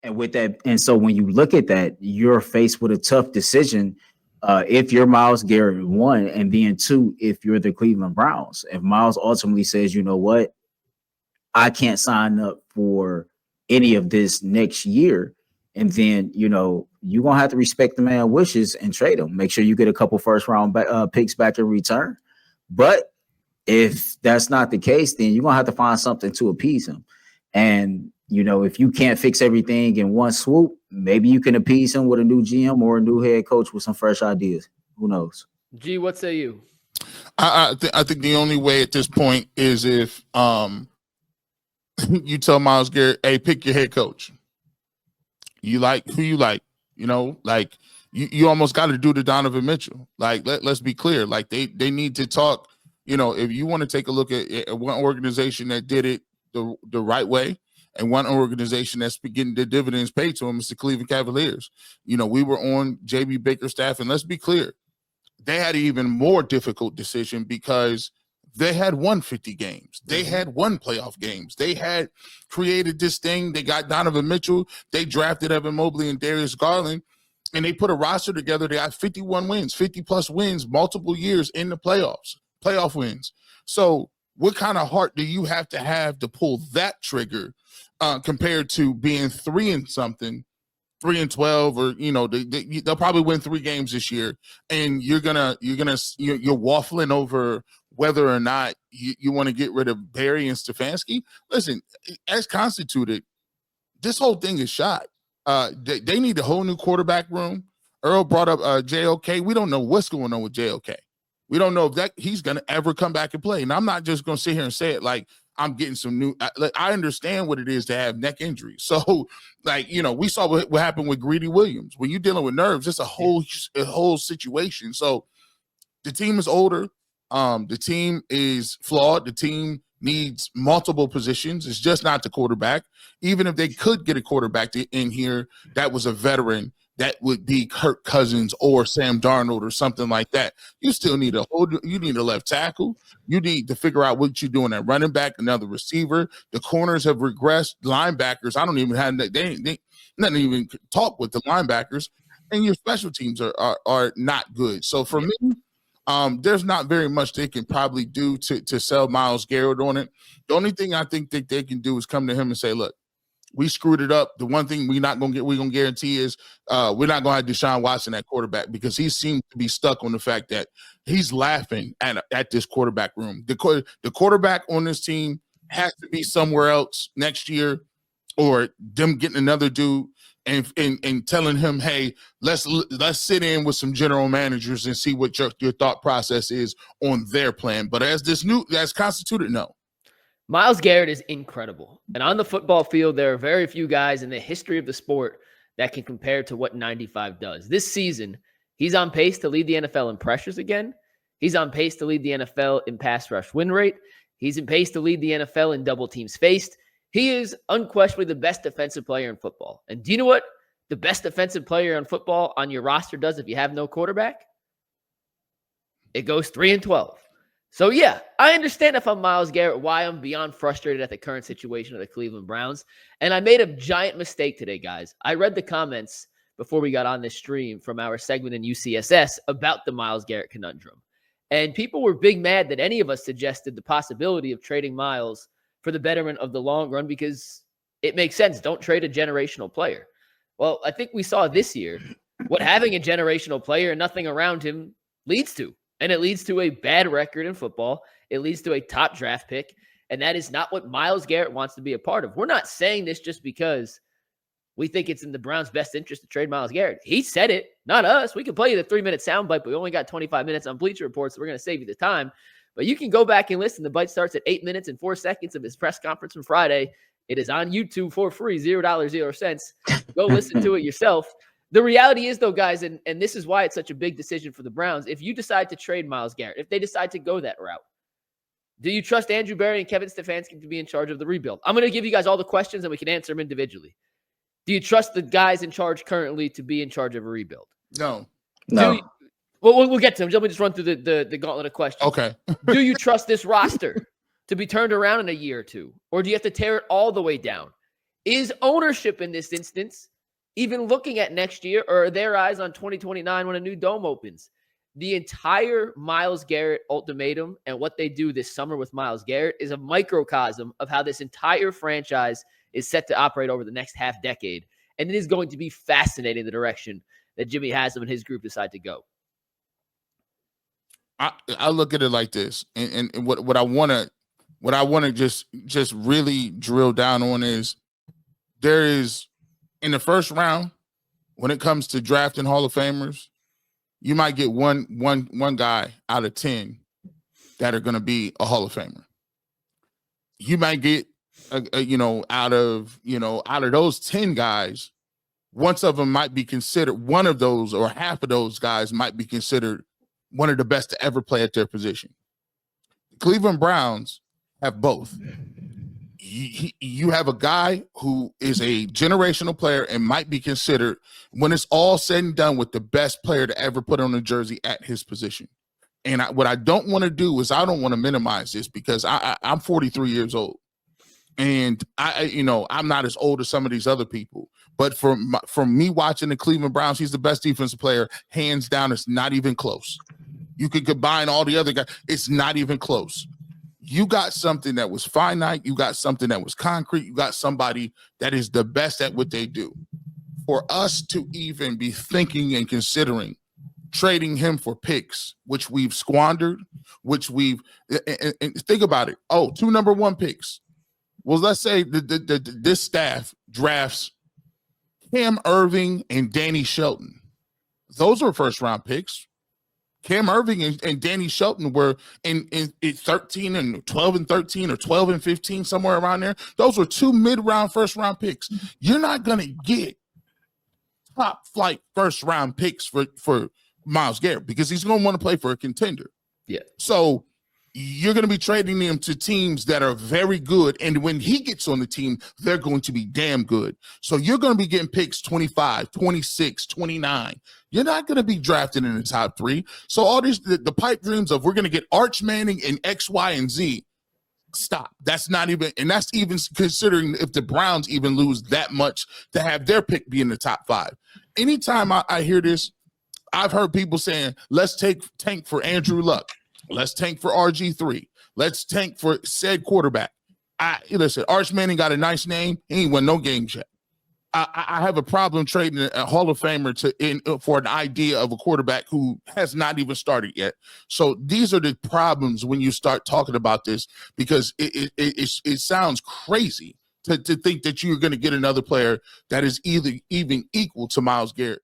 And with that, and so when you look at that, you're faced with a tough decision. If you're Myles Garrett, one, and then two, if you're the Cleveland Browns, if Myles ultimately says, you know what, I can't sign up for any of this next year, and then you're gonna have to respect the man's wishes and trade him. Make sure you get a couple first round picks back in return. But if that's not the case, then you're gonna have to find something to appease him. And if you can't fix everything in one swoop, maybe you can appease him with a new GM or a new head coach with some fresh ideas. Who knows? G, what say you? I think the only way at this point is if you tell Myles Garrett, hey, pick your head coach. You like who you like, like you almost got to do the Donovan Mitchell. Like, let's be clear. Like they need to talk, if you want to take a look at one organization that did it the right way and one organization that's getting the dividends paid to them, is the Cleveland Cavaliers. We were on JB Baker's staff, and let's be clear, they had an even more difficult decision because they had won 50 games. They had won playoff games. They had created this thing. They got Donovan Mitchell. They drafted Evan Mobley and Darius Garland, and they put a roster together. They got 51 wins, 50-plus wins, multiple years in the playoff wins. So what kind of heart do you have to pull that trigger compared to being 3-something, 3-12, or they'll probably win 3 games this year, and you're waffling over whether or not you want to get rid of Barry and Stefanski. Listen, as constituted, this whole thing is shot. They need a whole new quarterback room. Earl brought up JOK. We don't know what's going on with JOK. We don't know if he's going to ever come back and play. And I'm not just going to sit here and say it like I'm getting some new. I understand what it is to have neck injuries. So, we saw what happened with Greedy Williams. When you're dealing with nerves, it's a whole situation. So the team is older. The team is flawed. The team needs multiple positions. It's just not the quarterback. Even if they could get a quarterback in here that was a veteran, that would be Kirk Cousins or Sam Darnold or something like that, you still need you need a left tackle. You need to figure out what you're doing at running back, another receiver. The corners have regressed. Linebackers, I don't even have they not even talk with the linebackers, and your special teams are not good. So for me, there's not very much they can probably do to sell Myles Garrett on it. The only thing I think that they can do is come to him and say, look, we screwed it up. The one thing we're going to guarantee is we're not going to have Deshaun Watson at quarterback, because he seems to be stuck on the fact that he's laughing at this quarterback room. The quarterback on this team has to be somewhere else next year, or them getting another dude and telling him, hey, let's sit in with some general managers and see what your thought process is on their plan. But as constituted, no. Myles Garrett is incredible. And on the football field, there are very few guys in the history of the sport that can compare to what 95 does. This season, he's on pace to lead the NFL in pressures again. He's on pace to lead the NFL in pass rush win rate. He's on pace to lead the NFL in double teams faced. He is unquestionably the best defensive player in football. And do you know what the best defensive player in football on your roster does if you have no quarterback? It goes 3-12. So, yeah, I understand if I'm Myles Garrett why I'm beyond frustrated at the current situation of the Cleveland Browns. And I made a giant mistake today, guys. I read the comments before we got on this stream from our segment in UCSS about the Myles Garrett conundrum. And people were big mad that any of us suggested the possibility of trading Myles for the betterment of the long run, because it makes sense. Don't trade a generational player. Well, I think we saw this year what having a generational player and nothing around him leads to. And it leads to a bad record in football. It leads to a top draft pick. And that is not what Myles Garrett wants to be a part of. We're not saying this just because we think it's in the Browns' best interest to trade Myles Garrett. He said it, not us. We can play you the 3-minute soundbite, but we only got 25 minutes on Bleacher Report, so we're going to save you the time. But you can go back and listen. The bite starts at 8 minutes and 4 seconds of his press conference from Friday. It is on YouTube for free, $0, 0 cents. Go listen to it yourself. The reality is, though, guys, and this is why it's such a big decision for the Browns, if you decide to trade Myles Garrett, if they decide to go that route, do you trust Andrew Berry and Kevin Stefanski to be in charge of the rebuild? I'm going to give you guys all the questions, and we can answer them individually. Do you trust the guys in charge currently to be in charge of a rebuild? No. We'll get to them. Let me just run through the gauntlet of questions. Okay. Do you trust this roster to be turned around in a year or two? Or do you have to tear it all the way down? Is ownership in this instance even looking at next year, or are their eyes on 2029 when a new dome opens? The entire Myles Garrett ultimatum and what they do this summer with Myles Garrett is a microcosm of how this entire franchise is set to operate over the next half decade. And it is going to be fascinating the direction that Jimmy Haslam and his group decide to go. I look at it like this, and what I want to just really drill down on is there is, in the first round, when it comes to drafting Hall of Famers, you might get one guy out of 10 that are going to be a Hall of Famer. You might get out of those 10 guys, one of them might be considered, one of those or half of those guys might be considered one of the best to ever play at their position. The Cleveland Browns have both. You have a guy who is a generational player and might be considered, when it's all said and done, with the best player to ever put on a jersey at his position. And what I don't want to do is I don't want to minimize this, because I'm 43 years old, and I'm not as old as some of these other people. But from me watching the Cleveland Browns, he's the best defensive player, hands down. It's not even close. You could combine all the other guys. It's not even close. You got something that was finite. You got something that was concrete. You got somebody that is the best at what they do. For us to even be thinking and considering trading him for picks, which we've squandered, and think about it. Oh, 2 number 1 picks. Well, let's say this staff drafts Cam Irving and Danny Shelton. Those were first-round picks. Cam Irving and Danny Shelton were in 13 and 12 and 13 or 12 and 15, somewhere around there. Those were 2 mid-round, first-round picks. You're not going to get top-flight first-round picks for Myles Garrett, because he's going to want to play for a contender. Yeah. So you're going to be trading him to teams that are very good, and when he gets on the team, they're going to be damn good. So you're going to be getting picks 25, 26, 29. You're not going to be drafted in the top 3. So all this, the pipe dreams of we're going to get Arch Manning and X, Y, and Z, stop. That's not even, and that's even considering if the Browns even lose that much to have their pick be in the top 5. Anytime I hear this, I've heard people saying, let's tank for Andrew Luck. Let's tank for RG3. Let's tank for said quarterback. Listen, Arch Manning got a nice name. He ain't won no games yet. I have a problem trading a Hall of Famer for an idea of a quarterback who has not even started yet. So these are the problems when you start talking about this, because it sounds crazy to think that you're going to get another player that is even equal to Myles Garrett.